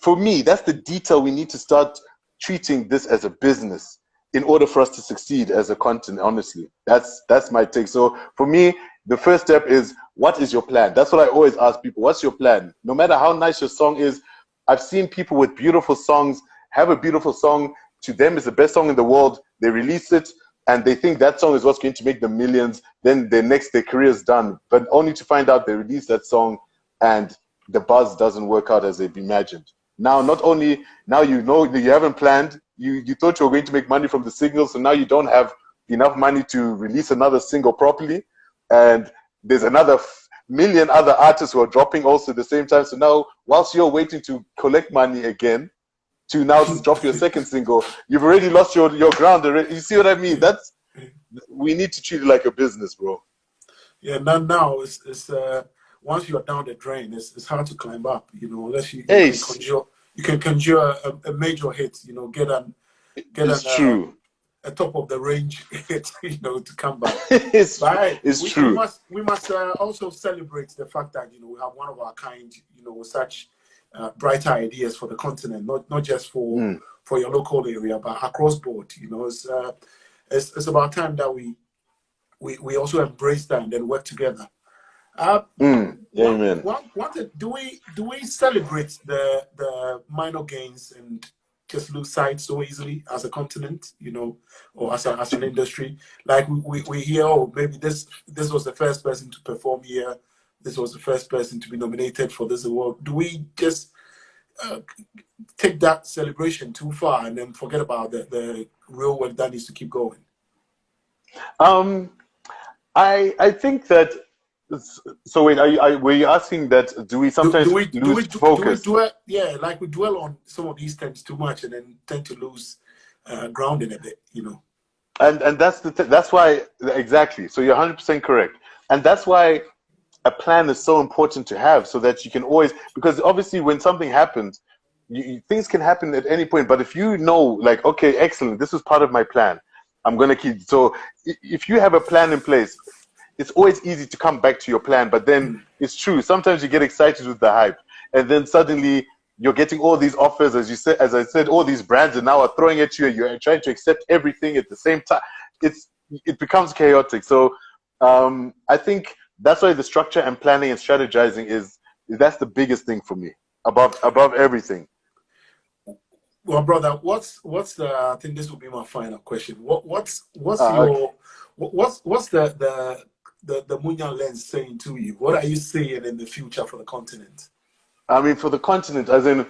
For me, that's the detail we need to start treating this as a business in order for us to succeed as a content, honestly. That's my take. So for me, the first step is, what is your plan? That's what I always ask people. What's your plan? No matter how nice your song is, I've seen people with beautiful songs have a beautiful song. To them, it's the best song in the world. They release it, and they think that song is what's going to make them millions. Then their career is done. But only to find out they released that song and the buzz doesn't work out as they've imagined. Now, not only, now you know that you haven't planned, you thought you were going to make money from the single, so now you don't have enough money to release another single properly. And there's another million other artists who are dropping also at the same time. So now, whilst you're waiting to collect money again, to now drop your second single, you've already lost your ground already. You see what I mean? We need to treat it like a business, bro. Yeah, now it's once you're down the drain, it's hard to climb up, you know, unless you can conjure a major hit, you know, get a top of the range hit, you know, to come back. It's true. We must also celebrate the fact that, you know, we have one of our kind, you know, with such brighter ideas for the continent, not just for your local area, but across board. You know, it's about time that we also embrace that and then work together. Amen. Do we celebrate the minor gains and just lose sight so easily as a continent, you know, or as an industry? Like we hear, oh, maybe this was the first person to perform here, this was the first person to be nominated for this award. Do we just take that celebration too far and then forget about the real work that needs to keep going? I think that. So wait, were you asking that? Do we sometimes lose focus? Yeah, like we dwell on some of these things too much and then tend to lose grounding a bit, you know. And that's why exactly. So you're 100% correct, and that's why a plan is so important to have, so that you can always, because obviously when something happens, things can happen at any point. But if you know, like, okay, excellent, this is part of my plan, I'm gonna keep. So if you have a plan in place, it's always easy to come back to your plan. But then it's true, sometimes you get excited with the hype, and then suddenly you're getting all these offers, as I said, all these brands are now throwing at you, and you're trying to accept everything at the same time. It becomes chaotic. So I think that's why the structure and planning and strategizing that's the biggest thing for me, above everything. Well, brother, what's the? I think this will be my final question. What's the Munya lens saying to you? What are you seeing in the future for the continent? I mean, for the continent, as in,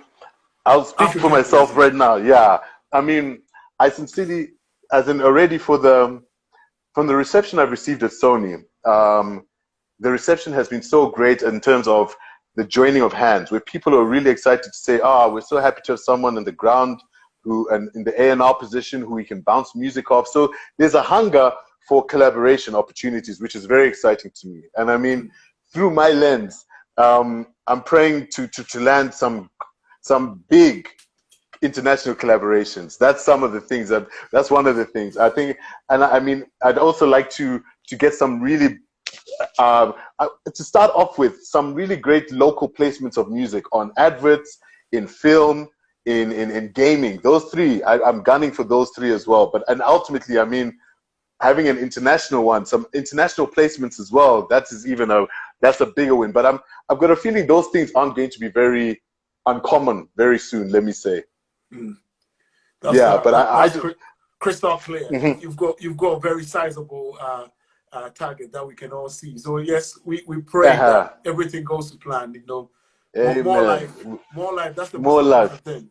I'll speak for myself right now. Yeah, I mean, I sincerely, as in, already from the reception I've received at Sony, the reception has been so great in terms of the joining of hands, where people are really excited to say, we're so happy to have someone on the ground and in the A&R position who we can bounce music off. So there's a hunger for collaboration opportunities, which is very exciting to me. And I mean, through my lens, I'm praying to land some big international collaborations. That's some of the things that's one of the things I think. And I mean, I'd also like to get some really to start off with some really great local placements of music on adverts, in film, in gaming. Those three, I'm gunning for those three as well. And ultimately, I mean, having an international one, some international placements as well, that's a bigger win. But I've got a feeling those things aren't going to be very uncommon very soon, let me say. That's crystal clear. Mm-hmm. You've got a very sizable target that we can all see. So yes, we pray that everything goes to plan. You know, more life. That's the most important thing.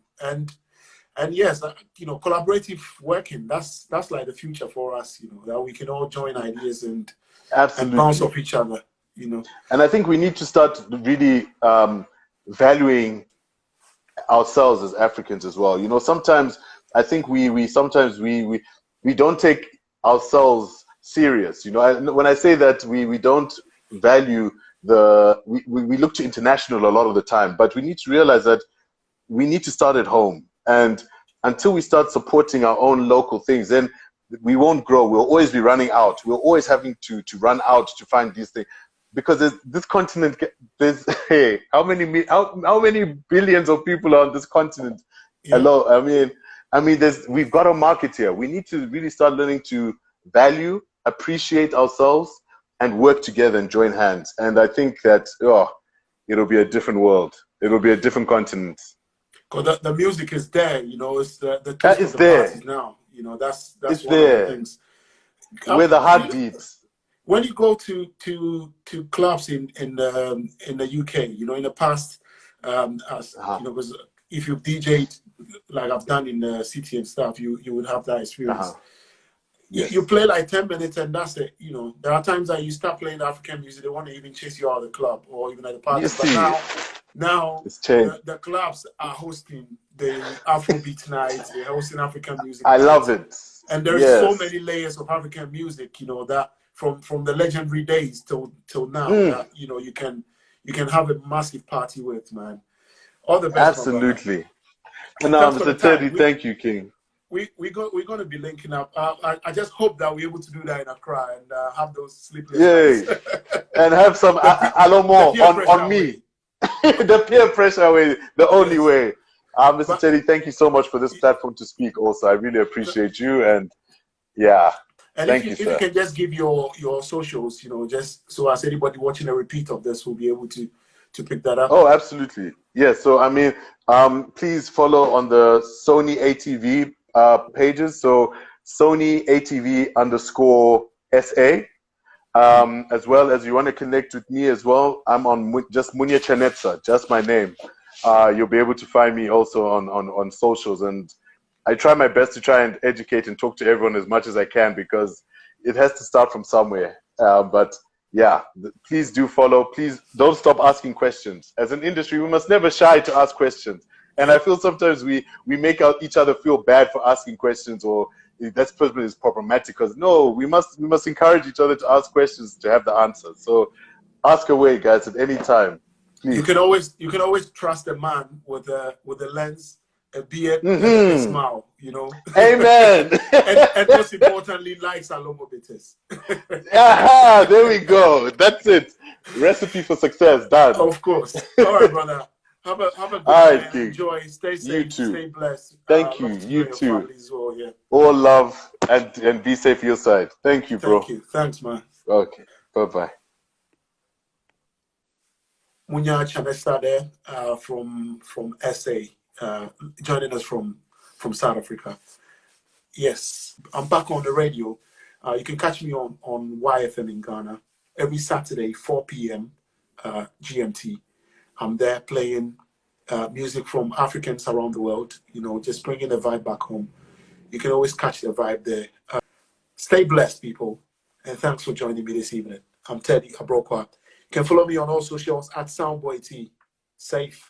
And yes, you know, collaborative working. That's like the future for us. You know, that we can all join ideas and bounce off each other. You know, and I think we need to start really valuing ourselves as Africans as well. You know, sometimes I think we don't take ourselves serious. You know, when I say that we don't value we look to international a lot of the time, but we need to realize that we need to start at home. And until we start supporting our own local things, then we won't grow. We'll always be running out. We're always having to run out to find these things. Because this continent, how many billions of people are on this continent? Yeah. Hello, I mean, we've got a market here. We need to really start learning to value, appreciate ourselves, and work together and join hands. And I think that it'll be a different world. It'll be a different continent. Because the music is there, you know. It's the is there now. You know, that's one there. Of the things. Where the heart beats. When you go to clubs in the UK, you know, in the past, you know, because if you've DJ'd like I've done in the city and stuff, you would have that experience. Yes. You play like 10 minutes and that's it. You know, there are times that you start playing African music, they want to even chase you out of the club or even at the party. But now the clubs are hosting the Afrobeat nights, they're hosting African music. I love it. And there is so many layers of African music, you know, that from the legendary days till now, that, you know, you can have a massive party with, man. All the best. Absolutely. No, Mr. Teddy, thank you, King. We're going to be linking up. I just hope that we're able to do that in Accra and have those sleepless nights. And have some alomo on me. The peer pressure way, the only way. Mr. Teddy, thank you so much for this platform to speak also. I really appreciate you. And yeah. And Thank if you, you sir. can just give your socials, just so as anybody watching a repeat of this will be able to pick that up. Oh, absolutely. Yeah. So I mean, please follow on the SonyATV pages. So SonyATV_SA. As well as you want to connect with me as well, I'm on just Munya Chanetsa, just my name. You'll be able to find me also on socials, and I try my best to try and educate and talk to everyone as much as I can, because it has to start from somewhere. But yeah, please do follow. Please don't stop asking questions. As an industry, we must never shy to ask questions. And I feel sometimes we make each other feel bad for asking questions, or that person is problematic. Because no, we must encourage each other to ask questions to have the answers. So ask away, guys, at any time. Please. You can always trust a man with a lens, a beard, and a smile. Amen. and most importantly, likes are lomobitis. Aha, there we go. That's it. Recipe for success. Done. Of course. All right, brother. Have a good night. Enjoy. Stay safe. You too. Stay blessed. Thank you. You too. Well, yeah. All love and be safe your side. Thank you, bro. Thank you. Thanks, man. Okay. Bye-bye. Munya Chanetsa there from SA, joining us from South Africa. Yes, I'm back on the radio. You can catch me on YFM in Ghana every Saturday, 4 p.m. GMT. I'm there playing music from Africans around the world, just bringing the vibe back home. You can always catch the vibe there. Stay blessed, people, and thanks for joining me this evening. I'm Teddy Abrokwa. You can follow me on all socials at Soundboy T. Safe.